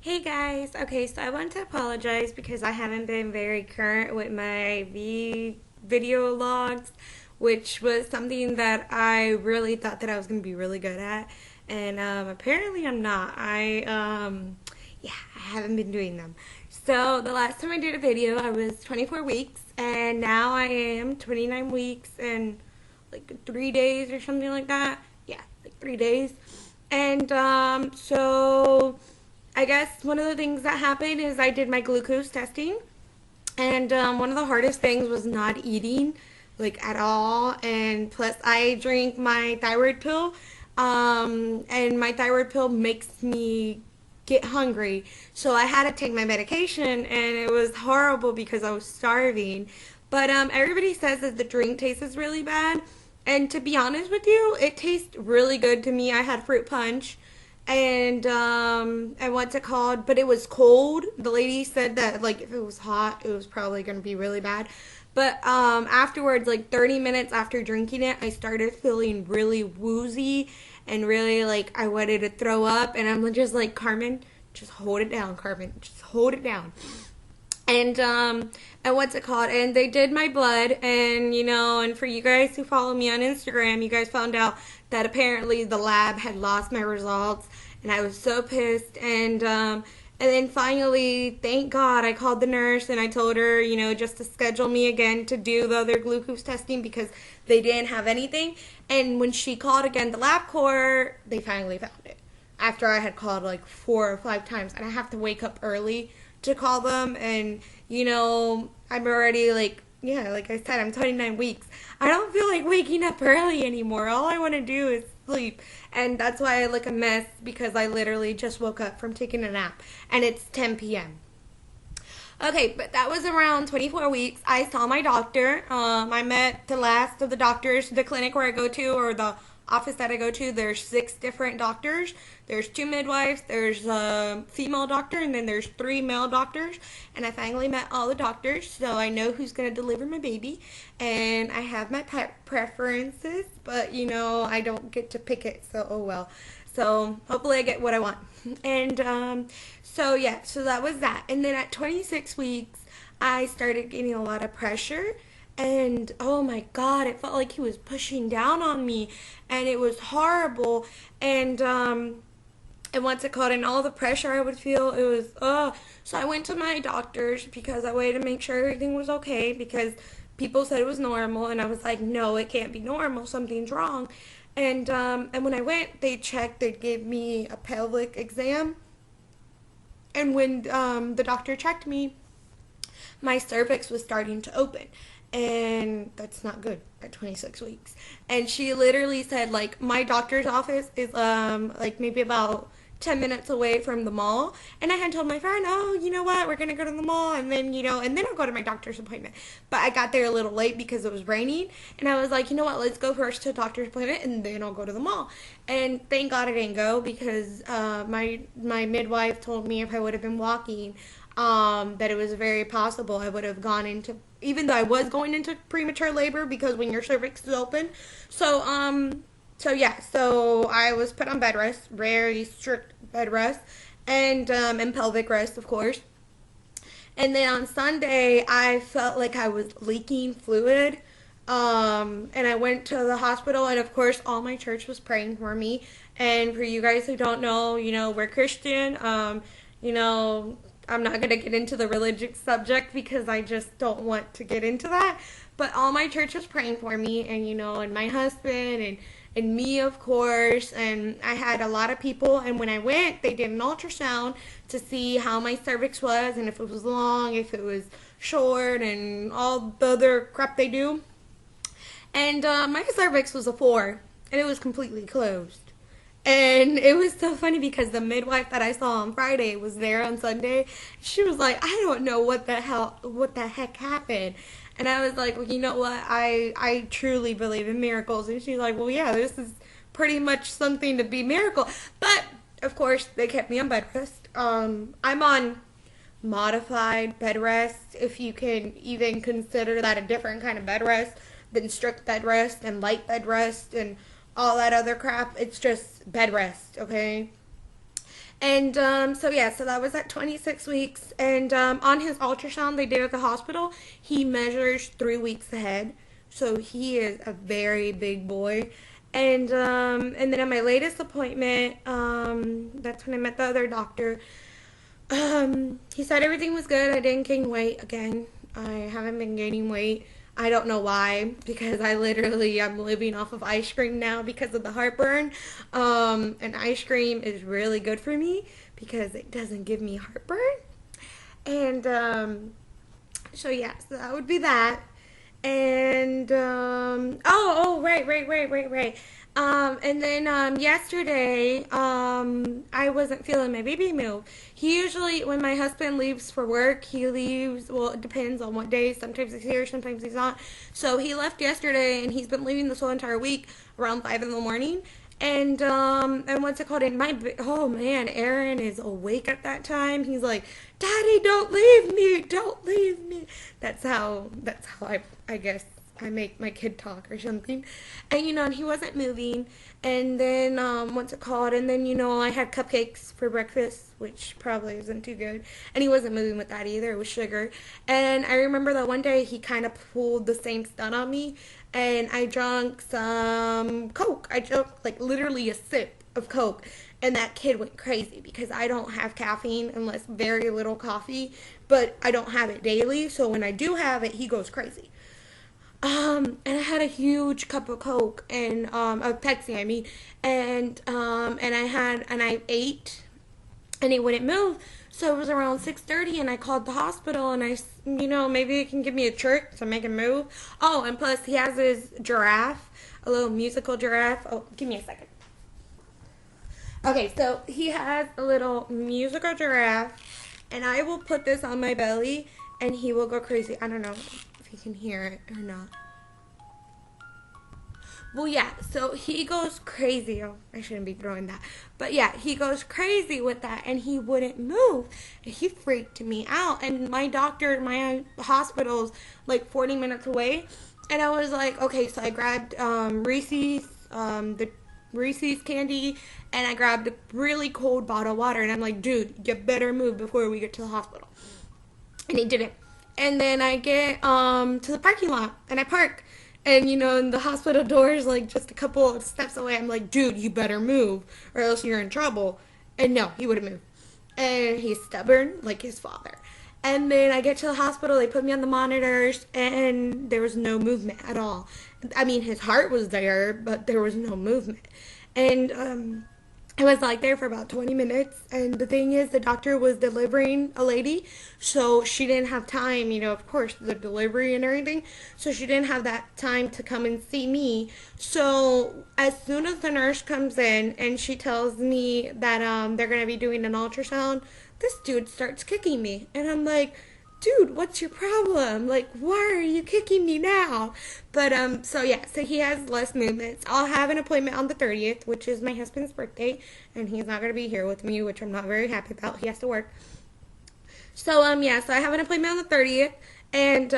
Hey guys, okay, so I want to apologize because I haven't been very current with my video logs, which was something that I really thought that I was going to be really good at, and apparently I'm not. Yeah, I haven't been doing them. So the last time I did a video, I was 24 weeks, and now I am 29 weeks and like 3 days or something like that. Yeah, like 3 days. And so I guess one of the things that happened is I did my glucose testing, and one of the hardest things was not eating, like at all. And plus, I drink my thyroid pill, and my thyroid pill makes me get hungry. So I had to take my medication, and it was horrible because I was starving. But everybody says that the drink tastes really bad. And to be honest with you, it tastes really good to me. I had fruit punch and what's it called? But it was cold. The lady said that like if it was hot, it was probably gonna be really bad. But afterwards, like 30 minutes after drinking it, I started feeling really woozy and really like I wanted to throw up. And I'm just like, Carmen, just hold it down, Carmen, just hold it down. And what's it called? And they did my blood, and and for you guys who follow me on Instagram, you guys found out that apparently the lab had lost my results, and I was so pissed. And then finally, thank God, I called the nurse and I told her, just to schedule me again to do the other glucose testing because they didn't have anything. And when she called again the LabCorp, they finally found it after I had called like 4 or 5 times, and I have to wake up early to call them. And I'm already like, yeah, like I said, I'm 29 weeks. I don't feel like waking up early anymore. All I want to do is sleep, and that's why I look a mess, because I literally just woke up from taking a nap and it's 10 p.m. Okay, but that was around 24 weeks. I saw my doctor. I met the last of the doctors. The clinic where I go to, or the office that I go to, there's 6 different doctors. There's 2 midwives, there's a female doctor, and then there's 3 male doctors. And I finally met all the doctors, so I know who's going to deliver my baby. And I have my preferences, but I don't get to pick it, so oh well. So hopefully I get what I want. And so yeah, so that was that. And then at 26 weeks, I started getting a lot of pressure. And oh my God, it felt like he was pushing down on me, and it was horrible. And what's it called? And all the pressure I would feel, it was So I went to my doctors because I wanted to make sure everything was okay, because people said it was normal, and I was like, no, it can't be normal. Something's wrong. And when I went, they checked. They gave me a pelvic exam, and when the doctor checked me, my cervix was starting to open, and that's not good at 26 weeks. And she literally said, like, my doctor's office is like maybe about 10 minutes away from the mall. And I had told my friend, oh, you know what, we're gonna go to the mall, and then and then I'll go to my doctor's appointment. But I got there a little late because it was raining, and I was like, you know what, let's go first to the doctor's appointment and then I'll go to the mall. And thank God I didn't go, because my midwife told me if I would have been walking, that it was very possible I would have gone into, even though I was going into premature labor, because when your cervix is open. So I was put on bed rest, very strict bed rest, and pelvic rest, of course. And then on Sunday, I felt like I was leaking fluid. And I went to the hospital, and of course, all my church was praying for me. And for you guys who don't know, we're Christian. You know, I'm not going to get into the religious subject because I just don't want to get into that. But all my church was praying for me, and my husband, and me, of course. And I had a lot of people. And when I went, they did an ultrasound to see how my cervix was, and if it was long, if it was short, and all the other crap they do. And my cervix was a 4, and it was completely closed. And it was so funny because the midwife that I saw on Friday was there on Sunday. She was like, I don't know what the heck happened. And I was like, well, you know what? I truly believe in miracles. And she's like, well, yeah, this is pretty much something to be miracle. But of course, they kept me on bed rest. I'm on modified bed rest, if you can even consider that a different kind of bed rest than strict bed rest and light bed rest and all that other crap. It's just bed rest, okay? And so yeah, so that was at 26 weeks. And on his ultrasound they did at the hospital, he measures 3 weeks ahead. So he is a very big boy. And then at my latest appointment, that's when I met the other doctor. He said everything was good. I didn't gain weight again. I haven't been gaining weight. I don't know why, because I'm living off of ice cream now because of the heartburn. And ice cream is really good for me because it doesn't give me heartburn. And so yeah, so that would be that. And right. And then yesterday, I wasn't feeling my baby move. He usually, when my husband leaves for work, he leaves. Well, it depends on what day. Sometimes he's here, sometimes he's not. So he left yesterday, and he's been leaving this whole entire week around 5 in the morning. And what's it called? And oh man, Aaron is awake at that time. He's like, "Daddy, don't leave me, don't leave me." That's how I guess I make my kid talk or something. And he wasn't moving. And then what's it called? And then I had cupcakes for breakfast, which probably isn't too good. And he wasn't moving with that either. It was sugar. And I remember that one day he kind of pulled the same stunt on me, and I drank some Coke. I drank like literally a sip of Coke, and that kid went crazy because I don't have caffeine unless very little coffee, but I don't have it daily. So when I do have it, he goes crazy. And I had a huge cup of Coke and of Pepsi, I mean, and I ate, and it wouldn't move. So it was around 6:30, and I called the hospital, and maybe it can give me a trick to make him move. Oh, and plus he has his giraffe, a little musical giraffe. Oh, give me a second. Okay, so he has a little musical giraffe, and I will put this on my belly, and he will go crazy. I don't know if you can hear it or not. Well, yeah, so he goes crazy. Oh, I shouldn't be throwing that. But yeah, he goes crazy with that, and he wouldn't move. And he freaked me out. And my hospital's like 40 minutes away. And I was like, okay, so I grabbed the Reese's candy, and I grabbed a really cold bottle of water. And I'm like, dude, you better move before we get to the hospital. And he didn't. And then I get to the parking lot, and I park. And the hospital door is like just a couple of steps away. I'm like, dude, you better move or else you're in trouble. And no, he wouldn't move. And he's stubborn like his father. And then I get to the hospital, they put me on the monitors, and there was no movement at all. I mean, his heart was there, but there was no movement. And I was like there for about 20 minutes, and the thing is, the doctor was delivering a lady, so she didn't have time, of course, the delivery and everything, so she didn't have that time to come and see me. So as soon as the nurse comes in and she tells me that they're going to be doing an ultrasound, this dude starts kicking me, and I'm like, dude, what's your problem? Like, why are you kicking me now? But so yeah, so he has less movements. I'll have an appointment on the 30th, which is my husband's birthday, and he's not gonna be here with me, which I'm not very happy about. He has to work. So yeah, so I have an appointment on the 30th, and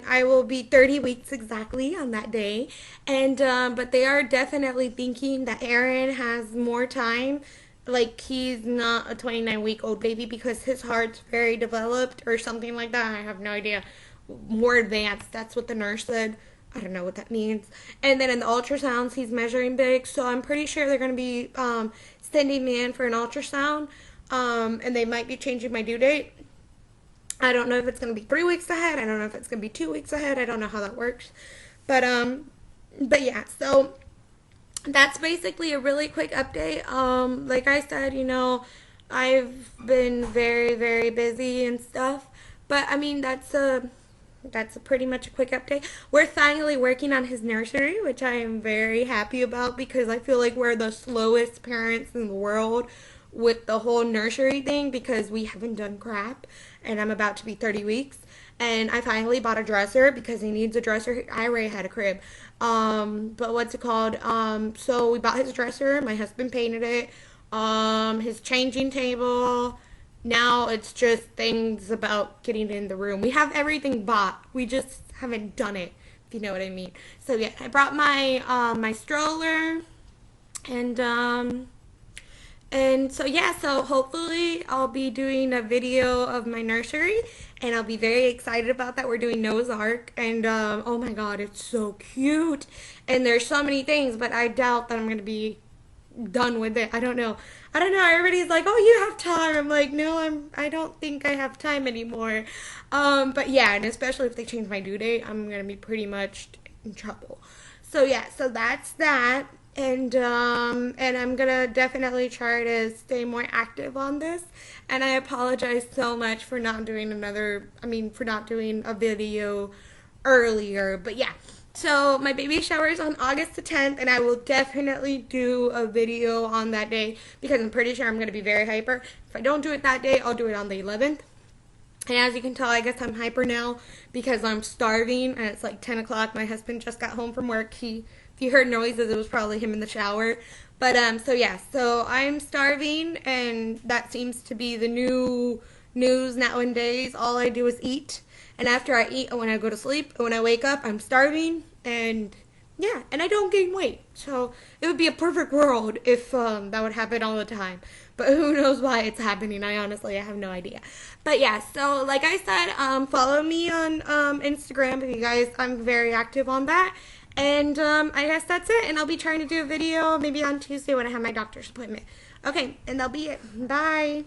I will be 30 weeks exactly on that day. And but they are definitely thinking that Aaron has more time, like he's not a 29-week-old baby, because his heart's very developed or something like that. I have no idea. More advanced. That's what the nurse said. I don't know what that means. And then in the ultrasounds, he's measuring big, so I'm pretty sure they're going to be sending me in for an ultrasound, and they might be changing my due date. I don't know if it's going to be 3 weeks ahead. I don't know if it's going to be 2 weeks ahead. I don't know how that works. But yeah, so that's basically a really quick update. Like I said, I've been very, very busy and stuff. But I mean, that's a pretty much a quick update. We're finally working on his nursery, which I am very happy about, because I feel like we're the slowest parents in the world with the whole nursery thing, because we haven't done crap, and I'm about to be 30 weeks. And I finally bought a dresser because he needs a dresser. I already had a crib. But what's it called? So we bought his dresser. My husband painted it. His changing table. Now it's just things about getting in the room. We have everything bought. We just haven't done it, if you know what I mean. So yeah, I brought my my stroller, and And so yeah, so hopefully I'll be doing a video of my nursery, and I'll be very excited about that. We're doing Noah's Ark, and oh my god, it's so cute. And there's so many things, but I doubt that I'm gonna be done with it. I don't know. I don't know. Everybody's like, "Oh, you have time." I'm like, "No, I don't think I have time anymore." But yeah, and especially if they change my due date, I'm gonna be pretty much in trouble. So yeah, so that's that. And I'm gonna definitely try to stay more active on this. And I apologize so much for not doing for not doing a video earlier. But yeah, so my baby shower is on August the 10th, and I will definitely do a video on that day because I'm pretty sure I'm going to be very hyper. If I don't do it that day, I'll do it on the 11th. And as you can tell, I guess I'm hyper now because I'm starving, and it's like 10 o'clock. My husband just got home from work. If you heard noises, it was probably him in the shower. But so yeah, so I'm starving, and that seems to be the new news nowadays. All I do is eat, and after I eat, when I go to sleep, and when I wake up, I'm starving, and yeah, and I don't gain weight. So it would be a perfect world if that would happen all the time. But who knows why it's happening? I have no idea. But yeah, so like I said, follow me on Instagram if you guys. I'm very active on that. And I guess that's it. And I'll be trying to do a video maybe on Tuesday when I have my doctor's appointment. Okay, and that'll be it. Bye.